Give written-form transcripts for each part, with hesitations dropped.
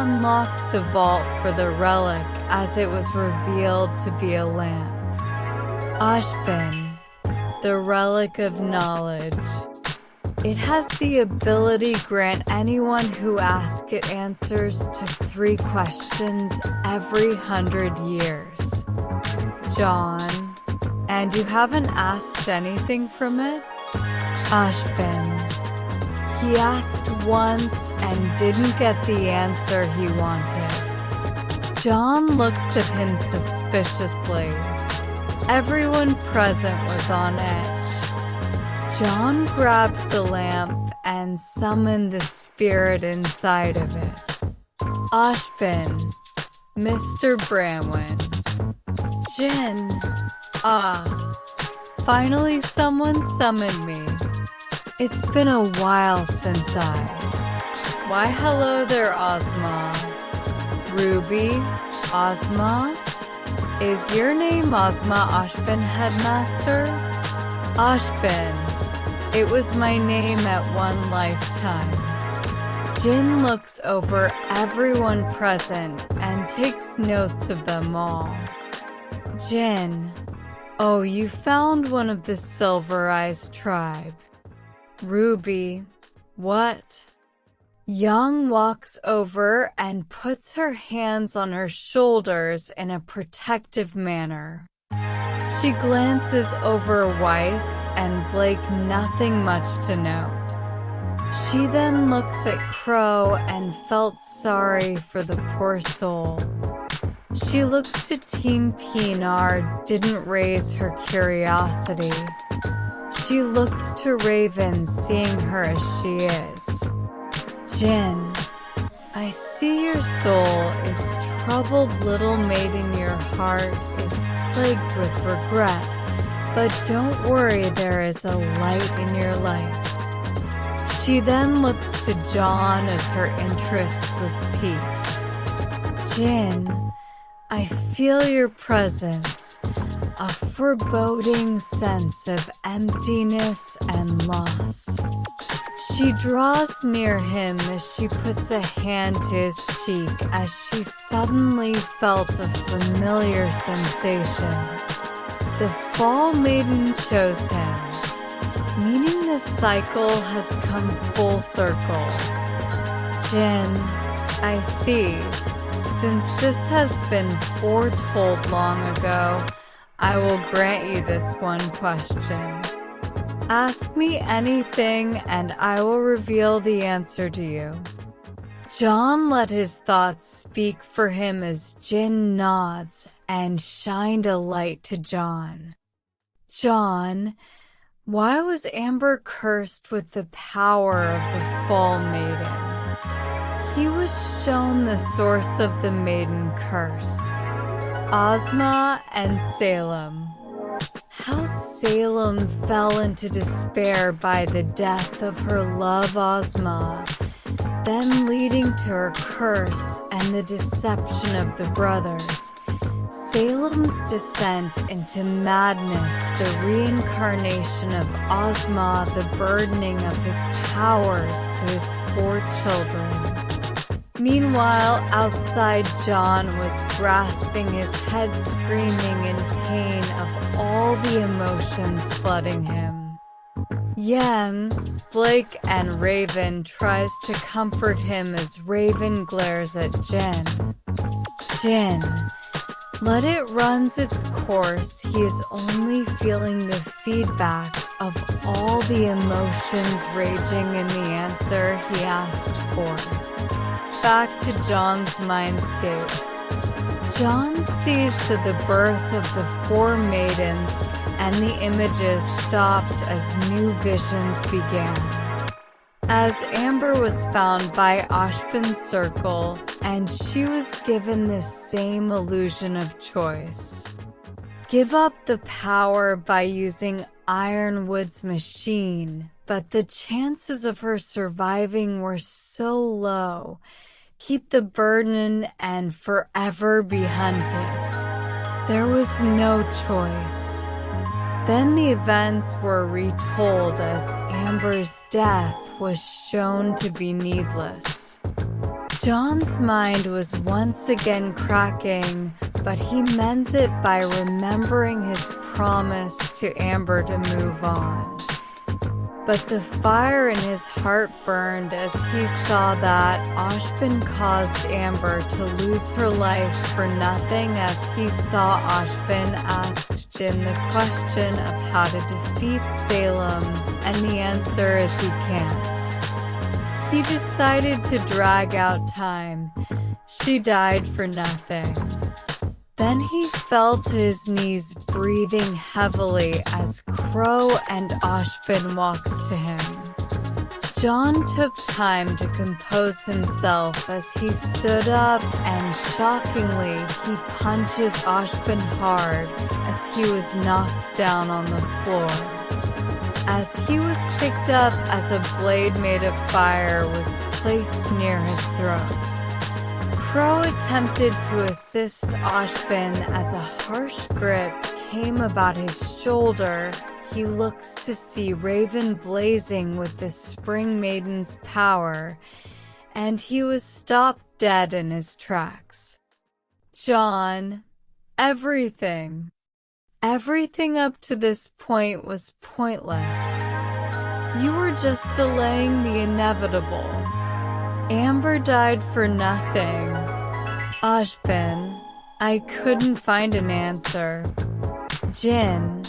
unlocked the vault for the relic as it was revealed to be a lamp. Ashbin, the relic of knowledge. It has the ability to grant anyone who asks it answers to 3 questions every 100 years. Jaune, and you haven't asked anything from it? Ashbin, he asked once and didn't get the answer he wanted. Jaune looks at him suspiciously. Everyone present was on edge. Jaune grabbed the lamp and summoned the spirit inside of it. Ashbin, Mr. Branwen. Jin. Finally someone summoned me. It's been a while since Why hello there, Ozma. Ruby, Ozma? Is your name Ozma Ashbin, Headmaster? Ashbin. It was my name at one lifetime. Jin looks over everyone present and takes notes of them all. Jin. Oh, you found one of the Silver Eyes tribe. Ruby. What? Young walks over and puts her hands on her shoulders in a protective manner. She glances over Weiss and Blake, nothing much to note. She then looks at Crow and felt sorry for the poor soul. She looks to Team Pinar, didn't raise her curiosity. She looks to Raven, seeing her as she is. Jin, I see your soul is troubled, little maiden, your heart is plagued with regret, but don't worry, there is a light in your life. She then looks to Jaune as her interest was piqued. Jin, I feel your presence, a foreboding sense of emptiness and loss. She draws near him as she puts a hand to his cheek as she suddenly felt a familiar sensation. The Fall Maiden chose him, meaning the cycle has come full circle. Jin, I see. Since this has been foretold long ago, I will grant you this one question. Ask me anything and I will reveal the answer to you. Jaune let his thoughts speak for him as Jin nods and shined a light to Jaune. Jaune, why was Amber cursed with the power of the Fall Maiden? He was shown the source of the maiden curse. Ozma and Salem. How Salem fell into despair by the death of her love Ozma, then leading to her curse and the deception of the brothers. Salem's descent into madness, the reincarnation of Ozma, the burdening of his powers to his 4 children. Meanwhile, outside, Jaune was grasping his head, screaming in pain of all the emotions flooding him. Yang, Blake, and Raven tries to comfort him as Raven glares at Jin. Jin, let it run its course. He is only feeling the feedback of all the emotions raging in the answer he asked for. Back to Jaune's mindscape. Jaune sees to the birth of the 4 maidens, and the images stopped as new visions began. As Amber was found by Ashbin's circle, and she was given the same illusion of choice. Give up the power by using Ironwood's machine, but the chances of her surviving were so low. Keep the burden and forever be hunted. There was no choice. Then the events were retold as Amber's death was shown to be needless. John's mind was once again cracking, but he mends it by remembering his promise to Amber to move on. But the fire in his heart burned as he saw that Ashvin caused Amber to lose her life for nothing, as he saw Ashvin ask Jin the question of how to defeat Salem, and the answer is he can't. He decided to drag out time. She died for nothing. Then he fell to his knees, breathing heavily as Crow and Ashvin walks to him. John took time to compose himself as he stood up, and shockingly, he punches Ashvin hard as he was knocked down on the floor. As he was picked up as a blade made of fire was placed near his throat. Crow attempted to assist Ashvin as a harsh grip came about his shoulder. He looks to see Raven blazing with the Spring Maiden's power, and he was stopped dead in his tracks. John, everything up to this point was pointless. You were just delaying the inevitable. Amber died for nothing. Ashvin, I couldn't find an answer. Jin,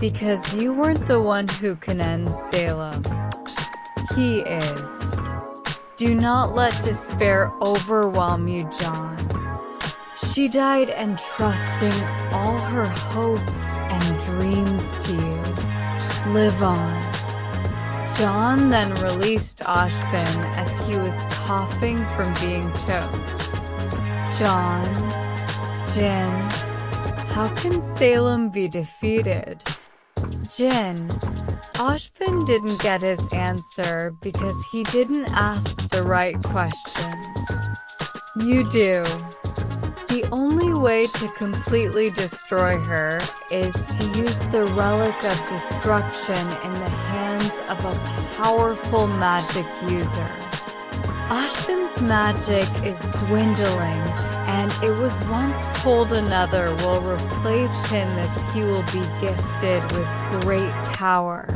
because you weren't the one who can end Salem. He is. Do not let despair overwhelm you, John. She died entrusting all her hopes and dreams to you. Live on. John then released Ashvin as he was coughing from being choked. John, Jin, how can Salem be defeated? Jin, Ashvin didn't get his answer because he didn't ask the right questions. You do. The only way to completely destroy her is to use the relic of destruction in the hands of a powerful magic user. Ashvin's magic is dwindling, and it was once told another will replace him as he will be gifted with great power.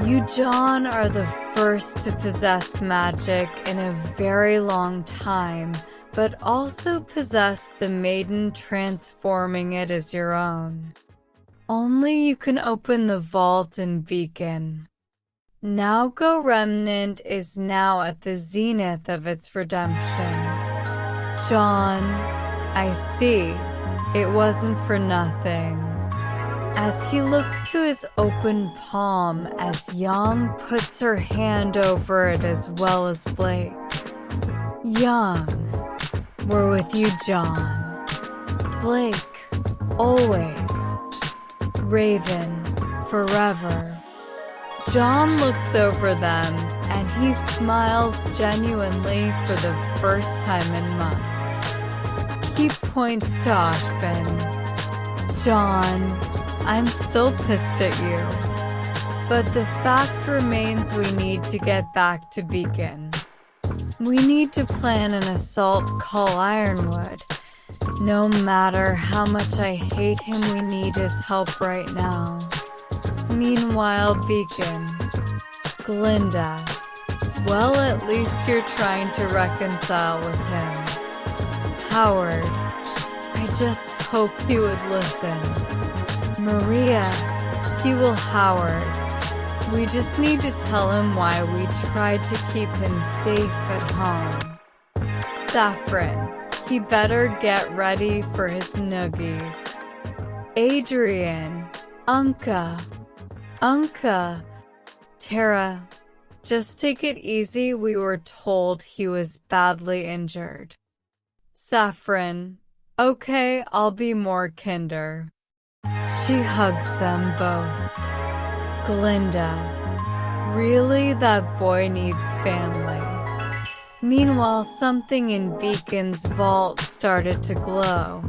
You, John, are the first to possess magic in a very long time, but also possess the maiden transforming it as your own. Only you can open the vault in Beacon. Naoko Remnant is now at the zenith of its redemption. John, I see. It wasn't for nothing. As he looks to his open palm as Young puts her hand over it as well as Blake. Young, we're with you, John. Blake, always. Raven, forever. John looks over them, and he smiles genuinely for the first time in months. He points to Ashvin. John, I'm still pissed at you. But the fact remains we need to get back to Beacon. We need to plan an assault call Ironwood. No matter how much I hate him, we need his help right now. Meanwhile, Beacon. Glinda. Well, at least you're trying to reconcile with him. Howard. I just hope he would listen. Maria. He will, Howard. We just need to tell him why we tried to keep him safe at home. Saffron. He better get ready for his noogies. Adrian. Unka. Tara. Just take it easy, we were told he was badly injured. Saffron. Okay, I'll be more kinder. She hugs them both. Glinda. Really, that boy needs family. Meanwhile, something in Beacon's vault started to glow.